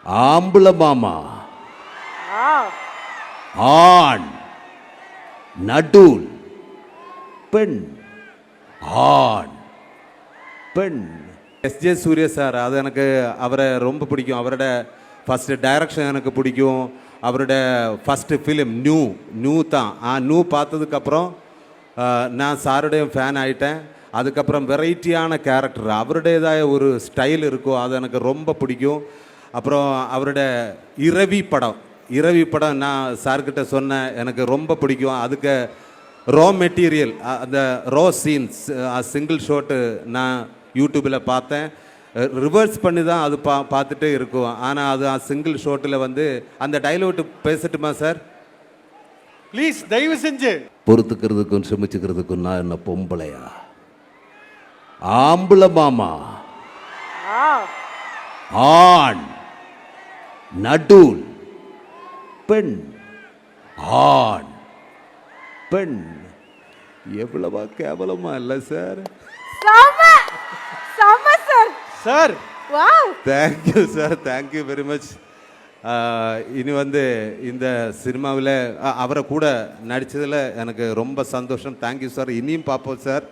ஆம்பள மாமா, ஆண், நடுல், பெண், ஆண், பெண். எஸ்ஜே சூர்யா சார், அது எனக்கு அவரை ரொம்ப பிடிக்கும். அவரோட ஃபஸ்ட்டு டைரக்ஷன் எனக்கு பிடிக்கும். அவரோட ஃபஸ்ட்டு ஃபிலிம் நியூ தான். நியூ பார்த்ததுக்கப்புறம் நான் சாருடைய ஃபேன் ஆகிட்டேன். அதுக்கப்புறம் வெரைட்டியான கேரக்டர், அவருடையதாக ஒரு ஸ்டைல் இருக்கும், அது எனக்கு ரொம்ப பிடிக்கும். அப்புறம் அவரோட இரவி படம் நான் சார்கிட்ட சொன்னேன், எனக்கு ரொம்ப பிடிக்கும். அதுக்கு ரா மெட்டீரியல், அந்த ரா சீன்ஸ் சிங்கிள் ஷாட்டு நான் யூடியூப்பில் பார்த்தேன். ரிவர்ஸ் பண்ணி தான் அது பார்த்துட்டே இருக்கும். ஆனால் அது சிங்கிள் ஷாட்டில் வந்து அந்த டைலாக் பேசட்டுமா சார்? ப்ளீஸ், தயவு செஞ்சு. பொறுத்துக்கிறதுக்கும் சுமிச்சுக்கிறதுக்கும் நான் என்ன பொம்பளையா? ஆம்பள மாமா, ஆண், நடுல், பெண், ஆண், பெண். எவ்வளவா கேவலமா இல்லை sir? Sir, thank you sir, thank you very much. இனி வந்து இந்த சினிமாவில் அவரை கூட நடித்ததில் எனக்கு ரொம்ப சந்தோஷம். Thank you sir. இனியும் பார்ப்போம் சார்.